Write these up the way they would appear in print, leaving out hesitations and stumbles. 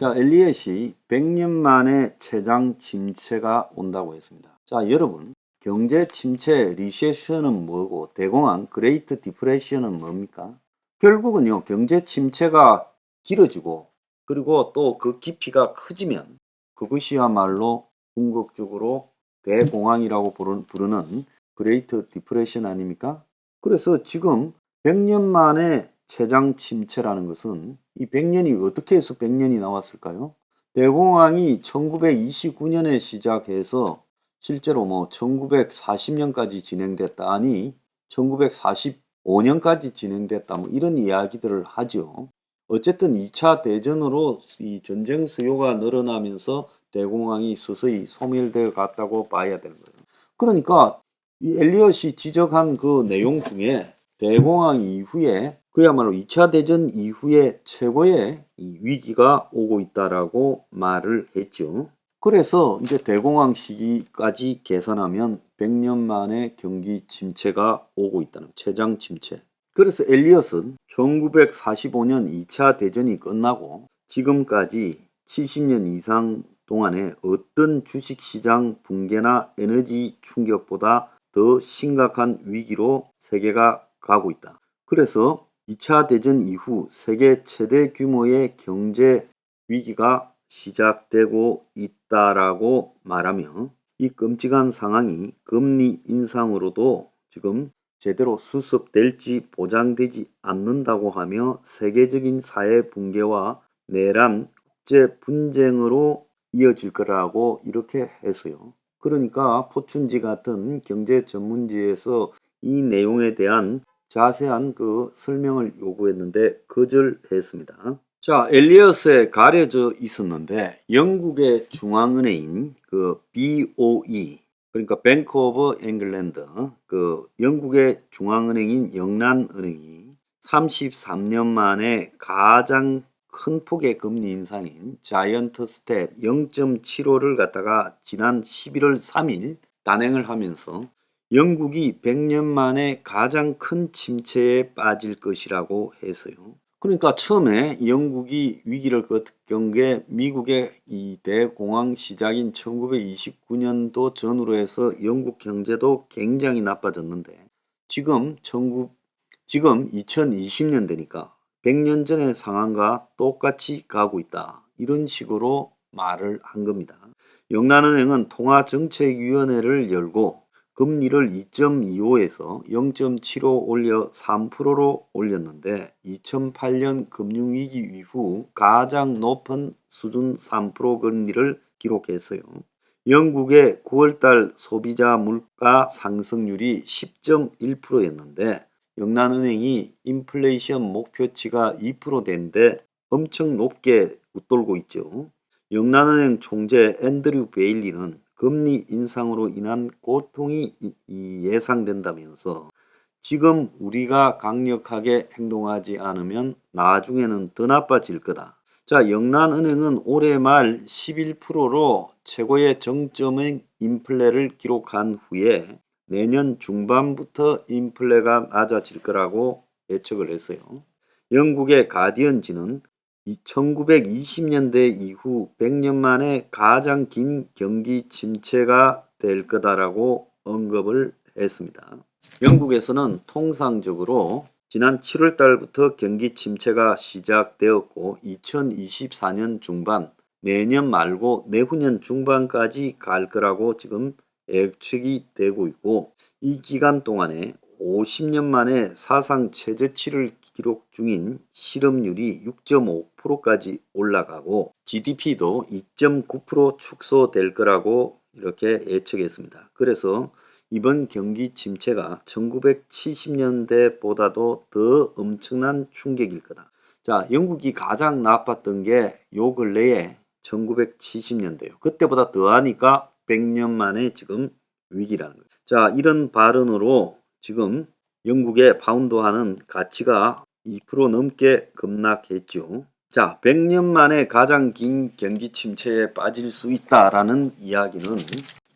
자, 엘리엇이 100년 만에 최장 침체가 온다고 했습니다. 자, 여러분, 경제 침체 리세션은 뭐고 대공황 그레이트 디프레션은 뭡니까? 결국은요, 경제 침체가 길어지고 그리고 또 그 깊이가 커지면 그것이야말로 궁극적으로 대공황이라고 부르는 그레이트 디프레션 아닙니까? 그래서 지금 100년 만에 최장 침체라는 것은 이 100년이 어떻게 해서 100년이 나왔을까요? 대공황이 1929년에 시작해서 실제로 뭐 1940년까지 진행됐다 아니 1945년까지 진행됐다 뭐 이런 이야기들을 하죠. 어쨌든 2차 대전으로 이 전쟁 수요가 늘어나면서 대공황이 서서히 소멸되어 갔다고 봐야 되는 거예요. 그러니까 이 엘리엇이 지적한 그 내용 중에 대공황 이후에 그야말로 2차 대전 이후에 최고의 이 위기가 오고 있다라고 말을 했죠. 그래서 이제 대공황 시기까지 계산하면 100년 만에 경기 침체가 오고 있다는 최장 침체. 그래서 엘리엇은 1945년 2차 대전이 끝나고 지금까지 70년 이상 동안에 어떤 주식시장 붕괴나 에너지 충격보다 더 심각한 위기로 세계가 가고 있다. 그래서 2차 대전 이후 세계 최대 규모의 경제 위기가 시작되고 있다라고 말하며 이 끔찍한 상황이 금리 인상으로도 지금 제대로 수습될지 보장되지 않는다고 하며 세계적인 사회 붕괴와 내란, 국제 분쟁으로 이어질 거라고 이렇게 했어요. 그러니까 포춘지 같은 경제 전문지에서 이 내용에 대한 자세한 그 설명을 요구했는데 거절했습니다. 자, 엘리엇에 가려져 있었는데 영국의 중앙은행인 그 BOE 그러니까 뱅크 오브 잉글랜드 그 영국의 중앙은행인 영란은행이 33년 만에 가장 큰 폭의 금리 인상인 자이언트 스텝 0.75를 갖다가 지난 11월 3일 단행을 하면서 영국이 100년 만에 가장 큰 침체에 빠질 것이라고 했어요. 그러니까 처음에 영국이 위기를 겪은 게 미국의 이 대공황 시작인 1929년도 전후로 해서 영국 경제도 굉장히 나빠졌는데 지금 2020년 되니까 100년 전의 상황과 똑같이 가고 있다. 이런 식으로 말을 한 겁니다. 영란은행은 통화정책위원회를 열고 금리를 2.25에서 0.75 올려 3%로 올렸는데 2008년 금융위기 이후 가장 높은 수준 3% 금리를 기록했어요. 영국의 9월달 소비자 물가 상승률이 10.1%였는데 영란은행이 인플레이션 목표치가 2%대인데 엄청 높게 웃돌고 있죠. 영란은행 총재 앤드류 베일리는 금리 인상으로 인한 고통이 예상된다면서 지금 우리가 강력하게 행동하지 않으면 나중에는 더 나빠질 거다. 자, 영란은행은 올해 말 11%로 최고의 정점의 인플레를 기록한 후에 내년 중반부터 인플레가 낮아질 거라고 예측을 했어요. 영국의 가디언지는 1920년대 이후 100년 만에 가장 긴 경기 침체가 될 거다라고 언급을 했습니다. 영국에서는 통상적으로 지난 7월 달부터 경기 침체가 시작되었고 2024년 중반, 내년 말고 내후년 중반까지 갈 거라고 지금 예측이 되고 있고 이 기간 동안에 50년 만에 사상 최저치를 기록 중인 실업률이 6.5%까지 올라가고 GDP도 2.9% 축소될 거라고 이렇게 예측했습니다. 그래서 이번 경기 침체가 1970년대보다도 더 엄청난 충격일 거다. 자, 영국이 가장 나빴던 게 요 근래에 1970년대요. 그때보다 더하니까 100년 만에 지금 위기라는 거예요. 자, 이런 발언으로 지금 영국의 파운드화는 가치가 2% 넘게 급락했죠. 자, 100년 만에 가장 긴 경기 침체에 빠질 수 있다라는 이야기는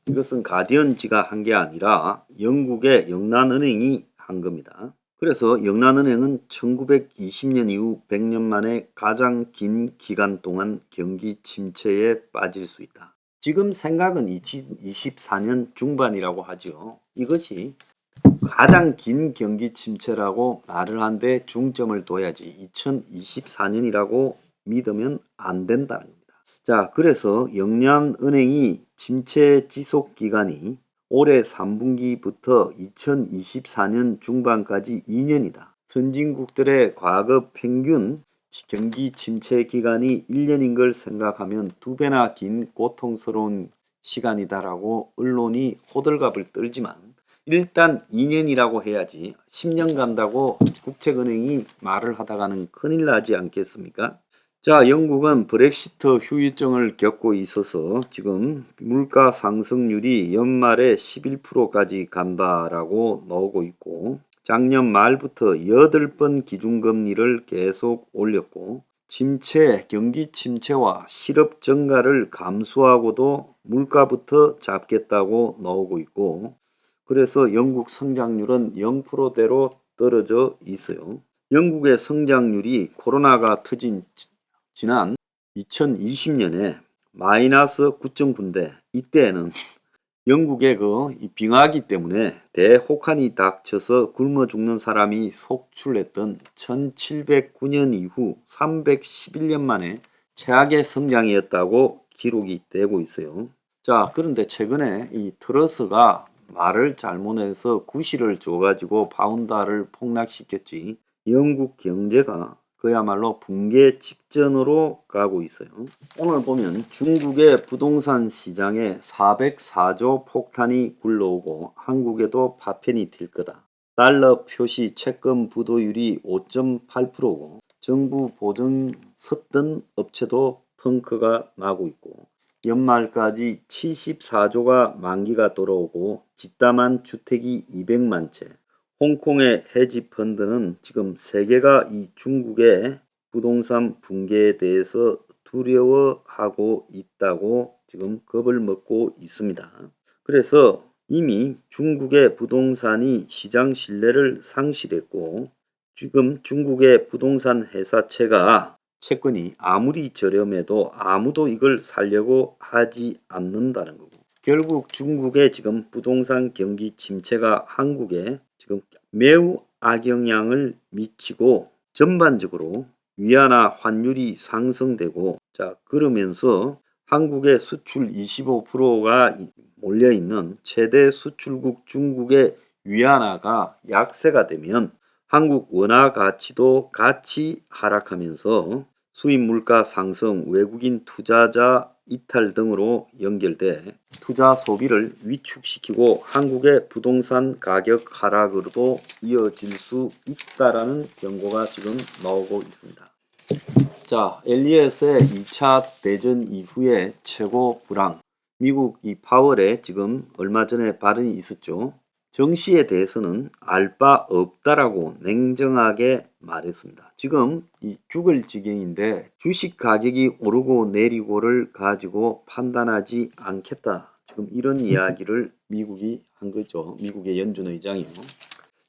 이것은 가디언지가 한 게 아니라 영국의 영란은행이 한 겁니다. 그래서 영란은행은 1920년 이후 100년 만에 가장 긴 기간 동안 경기 침체에 빠질 수 있다. 지금 생각은 2024년 중반이라고 하죠. 이것이 가장 긴 경기 침체라고 말을 한데 중점을 둬야지 2024년이라고 믿으면 안 된다는 겁니다. 자, 그래서 영란은행이 침체 지속 기간이 올해 3분기부터 2024년 중반까지 2년이다. 선진국들의 과거 평균 경기 침체 기간이 1년인 걸 생각하면 2배나 긴 고통스러운 시간이다라고 언론이 호들갑을 떨지만 일단 2년이라고 해야지 10년 간다고 국책은행이 말을 하다가는 큰일 나지 않겠습니까? 자, 영국은 브렉시트 후유증을 겪고 있어서 지금 물가 상승률이 연말에 11%까지 간다라고 나오고 있고 작년 말부터 8번 기준금리를 계속 올렸고 경기 침체와 실업 증가를 감수하고도 물가부터 잡겠다고 나오고 있고 그래서 영국 성장률은 0%대로 떨어져 있어요. 영국의 성장률이 코로나가 터진 지난 2020년에 마이너스 9.9인데 이때에는 영국의 이 빙하기 때문에 대혹한이 닥쳐서 굶어 죽는 사람이 속출했던 1709년 이후 311년 만에 최악의 성장이었다고 기록이 되고 있어요. 자, 그런데 최근에 이 트러스가 말을 잘못해서 구실을 줘가지고 파운드를 폭락시켰지. 영국 경제가 그야말로 붕괴 직전으로 가고 있어요. 오늘 보면 중국의 부동산 시장에 404조 폭탄이 굴러오고 한국에도 파편이 튈 거다. 달러 표시 채권 부도율이 5.8%고 정부 보증 섰던 업체도 펑크가 나고 있고 연말까지 74조가 만기가 돌아오고 집담한 주택이 200만 채. 홍콩의 헤지 펀드는 지금 세계가 이 중국의 부동산 붕괴에 대해서 두려워하고 있다고 지금 겁을 먹고 있습니다. 그래서 이미 중국의 부동산이 시장 신뢰를 상실했고 지금 중국의 부동산 회사채가 채권이 아무리 저렴해도 아무도 이걸 살려고 하지 않는다는 거고 결국 중국의 지금 부동산 경기 침체가 한국에 지금 매우 악영향을 미치고 전반적으로 위안화 환율이 상승되고 자 그러면서 한국의 수출 25%가 몰려있는 최대 수출국 중국의 위안화가 약세가 되면 한국 원화 가치도 같이 하락하면서 수입 물가 상승, 외국인 투자자 이탈 등으로 연결돼 투자 소비를 위축시키고 한국의 부동산 가격 하락으로도 이어질 수 있다라는 경고가 지금 나오고 있습니다. 자, 엘리엇의 2차 대전 이후의 최고 불황. 미국 이 파월에 지금 얼마 전에 발언이 있었죠. 정시에 대해서는 알 바 없다라고 냉정하게 말했습니다. 지금 이 죽을 지경인데 주식 가격이 오르고 내리고를 가지고 판단하지 않겠다. 지금 이런 이야기를 미국이 한 거죠. 미국의 연준 의장이요.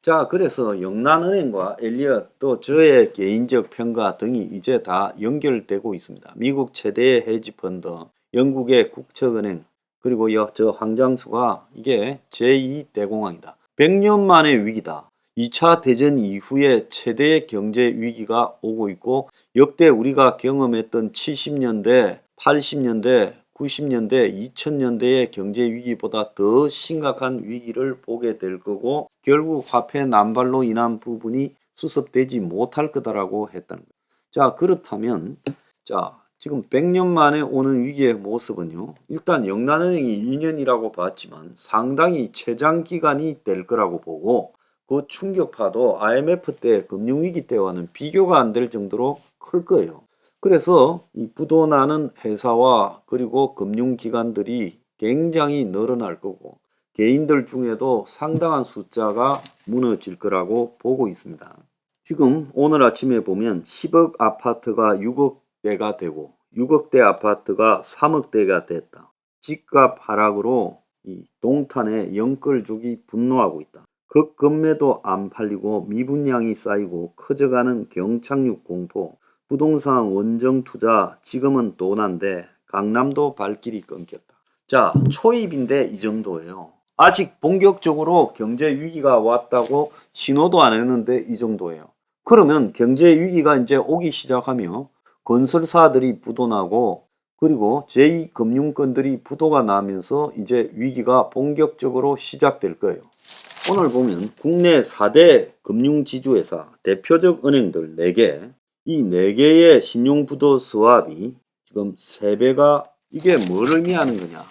자, 그래서 영란은행과 엘리엇 또 저의 개인적 평가 등이 이제 다 연결되고 있습니다. 미국 최대의 헤지펀드, 영국의 국책은행, 그리고 저 황장수가 이게 제2대공황이다. 100년 만의 위기다. 2차 대전 이후에 최대의 경제 위기가 오고 있고 역대 우리가 경험했던 70년대, 80년대, 90년대, 2000년대의 경제 위기보다 더 심각한 위기를 보게 될 거고 결국 화폐 난발로 인한 부분이 수습되지 못할 거다라고 했다는 거예요. 자, 그렇다면 자, 지금 100년 만에 오는 위기의 모습은요. 일단 영란은행이 2년이라고 봤지만 상당히 최장 기간이 될 거라고 보고 그 충격파도 IMF 때 금융위기 때와는 비교가 안 될 정도로 클 거예요. 그래서 이 부도나는 회사와 그리고 금융기관들이 굉장히 늘어날 거고 개인들 중에도 상당한 숫자가 무너질 거라고 보고 있습니다. 지금 오늘 아침에 보면 10억 아파트가 6억대가 되고 6억대 아파트가 3억대가 됐다. 집값 하락으로 이 동탄의 영끌족이 분노하고 있다. 급건매도 안 팔리고 미분양이 쌓이고 커져가는 경착륙 공포, 부동산 원정 투자 지금은 또 난데 강남도 발길이 끊겼다. 자, 초입인데 이 정도예요. 아직 본격적으로 경제 위기가 왔다고 신호도 안 했는데 이 정도예요. 그러면 경제 위기가 이제 오기 시작하며 건설사들이 부도나고 그리고 제2금융권들이 부도가 나면서 이제 위기가 본격적으로 시작될 거예요. 오늘 보면 국내 4대 금융지주회사 대표적 은행들 4개, 이 4개의 신용부도 스왑이 지금 3배가 이게 뭘 의미하는 거냐.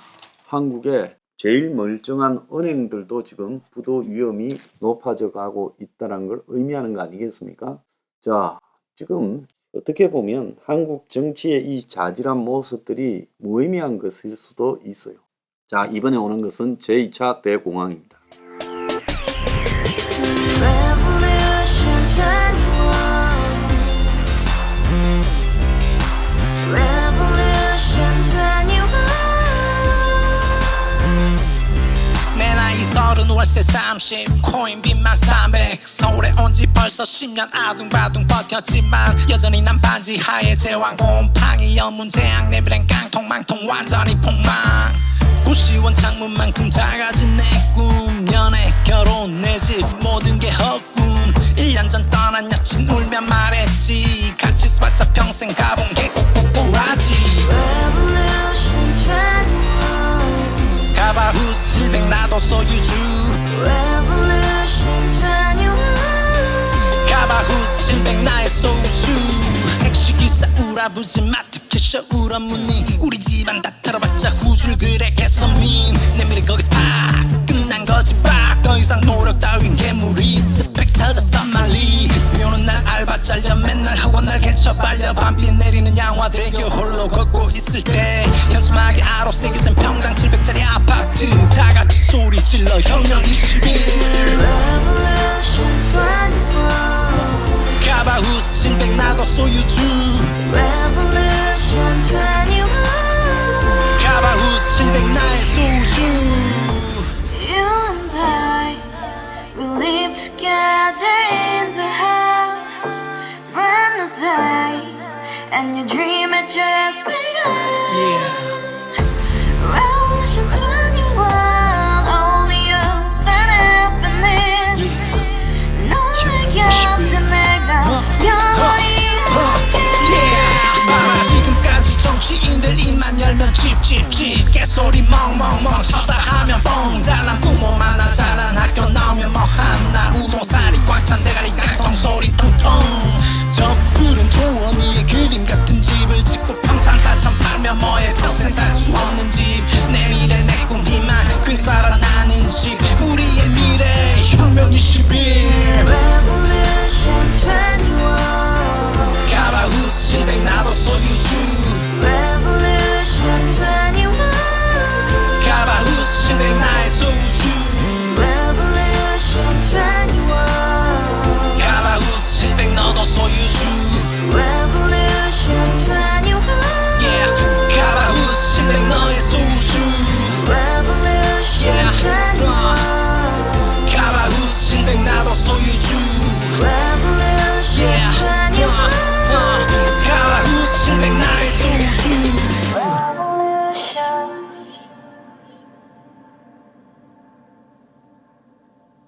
한국의 제일 멀쩡한 은행들도 지금 부도 위험이 높아져 가고 있다는 걸 의미하는 거 아니겠습니까? 자, 지금 어떻게 보면 한국 정치의 이 자질한 모습들이 무의미한 것일 수도 있어요. 자, 이번에 오는 것은 제2차 대공황입니다. 월세 30 코인빚만 300 서울에 온 지 벌써 10년 아둥바둥 버텼지만 여전히 난 반지 하에 제왕 곰팡이 연문제약 내비랑 깡통망통 완전히 폭망 고시원 창문만큼 작아진 내 꿈 연애 결혼 내 집 모든 게 헛꿈 1년 전 떠난 여친 울며 말했지 같이 스파자 평생 가본 게 꼭꼭꼭하지 가바후스 700 나도 소유주 가바후스 700 나의 소유주 택시기사 우라부지 마트 캐셔 울어무니 우리 집안 다 털어봤자 후술 그래 개선민 내 미래 거기서 팍 끝난 거지 팍더 이상 노력 따윈 괴물이 스펙 찾아서 말리 비오는 날 알바 잘려 맨날 학원 날 개쳐 발려 밤비 내리는 양화대교 홀로 걷고 있을 때 현수막에 아로 새겨진 평당 700짜리 아파트 다같이 소리 질러 혁명 21 가바후스 700 나도 소유주 가바후스 700 나의 소유주 You and I, we live together in the house, brand new day, and your dream had just begun. Revolution 21, only open happiness. 너의 곁에 내가 영원히 지금까지 정치인들 입만 열면 찝찝찝 개소리 멍멍멍 쳐다 하면 뻥 잘난 부모 만나 잘난 학교 나오면 뭐하나 우동살이 꽉 찬 대가리 깡통 소리 텅텅 저 푸른 조원이의 그림 같은 집을 짓고 평상사천 팔면 뭐해 평생 살 수 없는 집 내 미래 내 꿈 희망 퀸 살아나는 집 우리의 미래 혁명 21